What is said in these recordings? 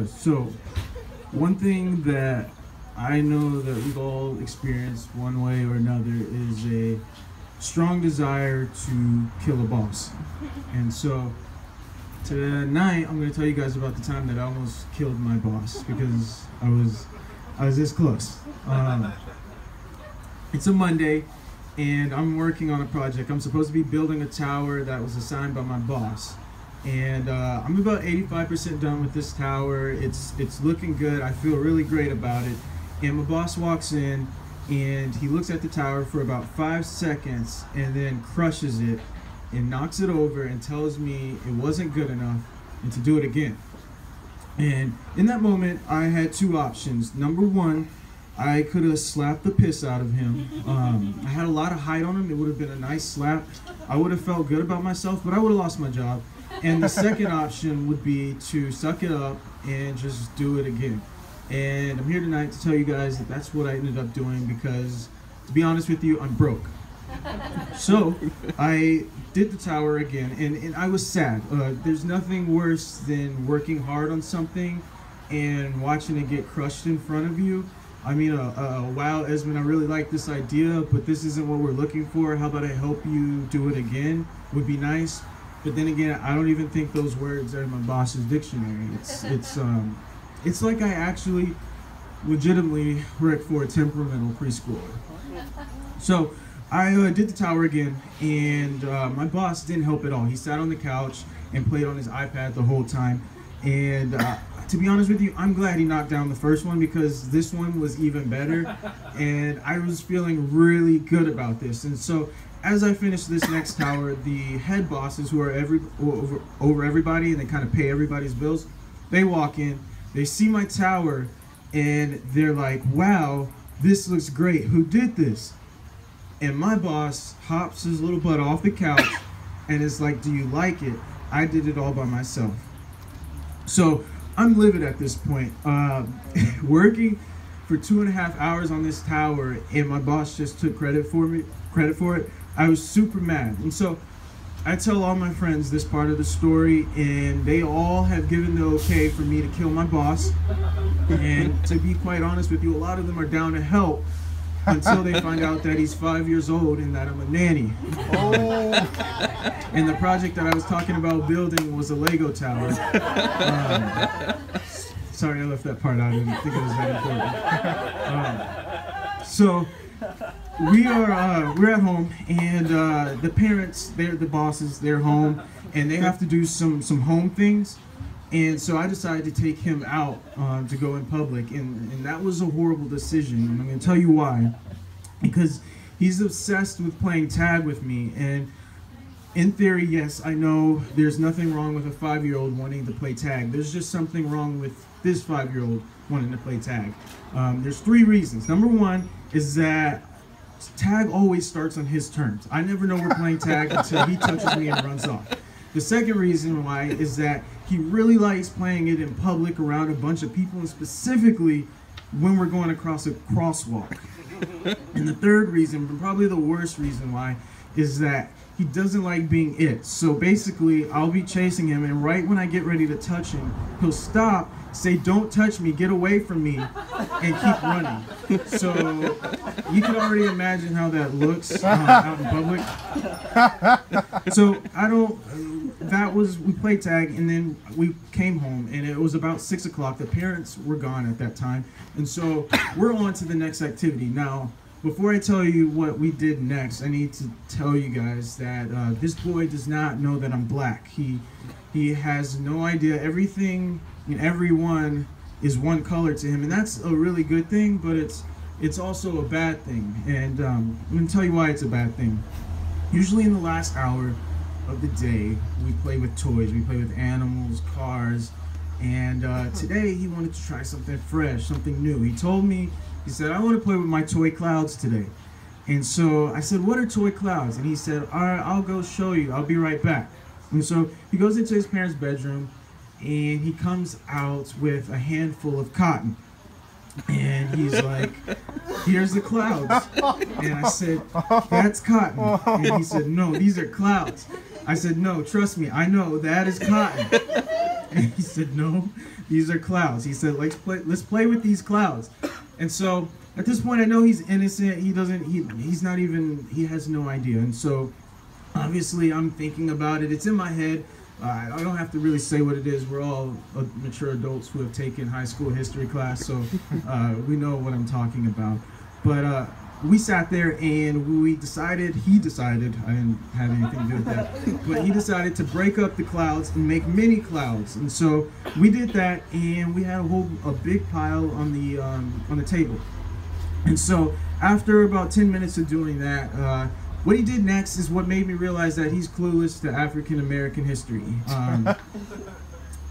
So one thing that I know that we've all experienced one way or another is a strong desire to kill a boss. And so tonight I'm going to tell you guys about the time that I almost killed my boss because I was this close. It's a Monday and I'm working on a project. I'm supposed to be building a tower that was assigned by my boss. And I'm about 85% done with this tower. It's looking good. I feel really great about it. And my boss walks in and he looks at the tower for about 5 seconds and then crushes it and knocks it over and tells me it wasn't good enough and to do it again. And in that moment, I had two options. Number one, I could have slapped the piss out of him. I had a lot of height on him. It would have been a nice slap. I would have felt good about myself, but I would have lost my job. And the second option would be to suck it up and just do it again. And I'm here tonight to tell you guys that that's what I ended up doing because, to be honest with you, I'm broke. So I did the tower again, and I was sad. There's nothing worse than working hard on something and watching it get crushed in front of you. I mean, wow, Esmond, I really like this idea, but this isn't what we're looking for. How about I help you do it again? Would be nice. But then again, I don't even think those words are in my boss's dictionary. It's like I actually legitimately work for a temperamental preschooler. So I did the tower again, and my boss didn't help at all. He sat on the couch and played on his iPad the whole time. And to be honest with you, I'm glad he knocked down the first one because this one was even better. And I was feeling really good about this. And so as I finish this next tower, the head bosses who are over everybody and they kind of pay everybody's bills, they walk in, they see my tower, and they're like, wow, this looks great. Who did this? And my boss hops his little butt off the couch and is like, do you like it? I did it all by myself. So I'm livid at this point. Working for 2.5 hours on this tower, and my boss just took credit for it. I was super mad. And so I tell all my friends this part of the story, and they all have given the okay for me to kill my boss. And to be quite honest with you, a lot of them are down to help until they find out that he's 5 years old and that I'm a nanny. Oh. And the project that I was talking about building was a Lego tower. Sorry, I left that part out. I didn't think it was that important. So we're at home, and the parents, they're the bosses, they're home, and they have to do some home things. And so I decided to take him out to go in public, and that was a horrible decision. And I'm going to tell you why. Because he's obsessed with playing tag with me, and in theory, yes, I know there's nothing wrong with a 5-year-old wanting to play tag. There's just something wrong with this 5-year-old wanting to play tag. There's 3 reasons. Number one is that tag always starts on his terms. I never know we're playing tag until he touches me and runs off. The second reason why is that he really likes playing it in public around a bunch of people, and specifically when we're going across a crosswalk. And the third reason, and probably the worst reason why, is that he doesn't like being it. So basically, I'll be chasing him, and right when I get ready to touch him, he'll stop, say, "Don't touch me, get away from me," and keep running. So you can already imagine how that looks out in public. So we played tag, and then we came home, and it was about 6 o'clock. The parents were gone at that time, and so we're on to the next activity. Now, before I tell you what we did next, I need to tell you guys that this boy does not know that I'm black. He has no idea. Everything and everyone is one color to him, and that's a really good thing, but it's also a bad thing. And I'm going to tell you why it's a bad thing. Usually in the last hour of the day, we play with toys. We play with animals, cars, and today he wanted to try something fresh, something new. He told me, he said, "I want to play with my toy clouds today." And so I said, "What are toy clouds?" And he said, "All right, I'll go show you. I'll be right back." And so he goes into his parents' bedroom, and he comes out with a handful of cotton. And he's like, "Here's the clouds." And I said, "That's cotton." And he said, "No, these are clouds." I said, "No, trust me, I know that is cotton." And he said, no, these are clouds. He said, let's play with these clouds. And so at this point, I know he's innocent. He's not even, he has no idea. And so obviously I'm thinking about it. It's in my head. I don't have to really say what it is. We're all mature adults who have taken high school history class, so we know what I'm talking about. But we sat there and he decided, I didn't have anything to do with that, but he decided to break up the clouds and make mini clouds. And so we did that, and we had a big pile on the table. And so after about 10 minutes of doing that, what he did next is what made me realize that he's clueless to African American history.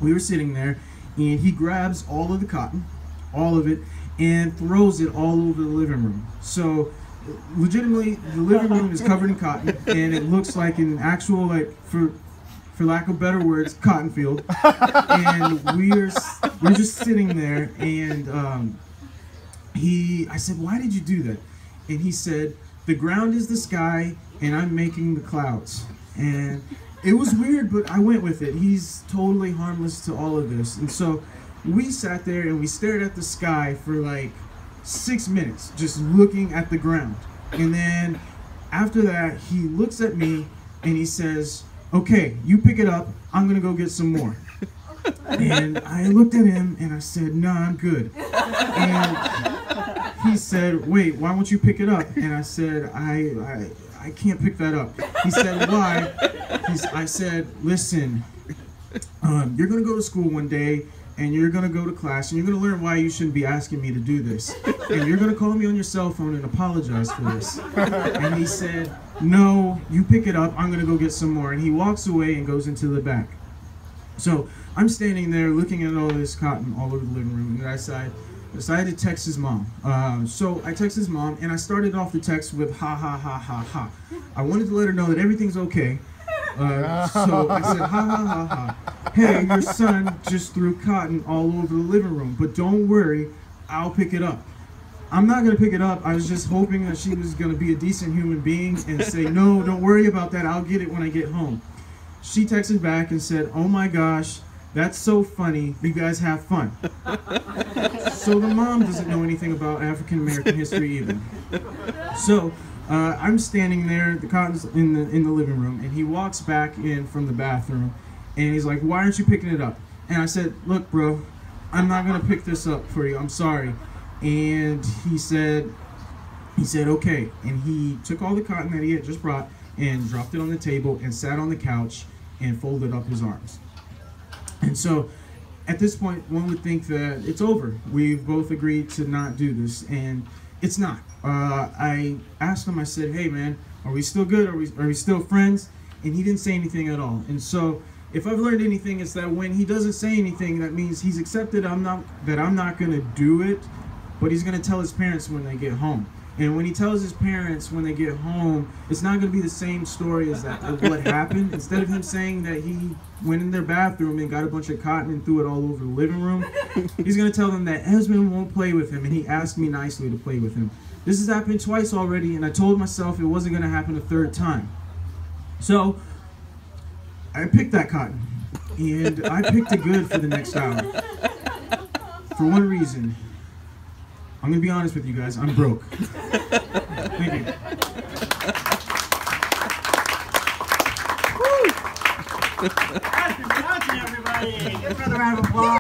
We were sitting there, and he grabs all of the cotton, all of it, and throws it all over the living room. So legitimately, the living room is covered in cotton, and it looks like an actual, like, for lack of better words, cotton field. And we're just sitting there, and I said, why did you do that? And he said, the ground is the sky, and I'm making the clouds. And it was weird, but I went with it. He's totally harmless to all of this. And so we sat there and we stared at the sky for like 6 minutes, just looking at the ground. And then after that, he looks at me and he says, okay, you pick it up. I'm gonna go get some more. And I looked at him and I said, no, I'm good. And he said, wait, why won't you pick it up? And I said, I can't pick that up. He said, why? I said, listen, you're going to go to school one day, and you're going to go to class, and you're going to learn why you shouldn't be asking me to do this. And you're going to call me on your cell phone and apologize for this. And he said, no, you pick it up. I'm going to go get some more. And he walks away and goes into the back. So I'm standing there looking at all this cotton all over the living room, and I decided to text his mom. So I texted his mom, and I started off the text with ha ha ha ha ha. I wanted to let her know that everything's okay. So I said, ha ha ha ha. Hey, your son just threw cotton all over the living room, but don't worry, I'll pick it up. I'm not going to pick it up. I was just hoping that she was going to be a decent human being and say, no, don't worry about that. I'll get it when I get home. She texted back and said, oh my gosh, that's so funny. You guys have fun. So the mom doesn't know anything about African American history either. So I'm standing there, the cotton's in the living room, and he walks back in from the bathroom, and he's like, why aren't you picking it up? And I said, look, bro, I'm not gonna pick this up for you. I'm sorry. And he said, okay. And he took all the cotton that he had just brought and dropped it on the table and sat on the couch and folded up his arms. And so at this point, one would think that it's over. We've both agreed to not do this, and it's not. I asked him, I said, hey man, are we still good? Are we still friends? And he didn't say anything at all. And so if I've learned anything, it's that when he doesn't say anything, that means he's accepted that I'm not gonna do it, but he's gonna tell his parents when they get home. And when he tells his parents when they get home, it's not going to be the same story as that of what happened. Instead of him saying that he went in their bathroom and got a bunch of cotton and threw it all over the living room, he's going to tell them that Esmond won't play with him, and he asked me nicely to play with him. This has happened twice already, and I told myself it wasn't going to happen a third time. So I picked that cotton, and I picked it good for the next hour. For one reason. I'm going to be honest with you guys, I'm broke. Thank you. That's everybody. Give another round of applause.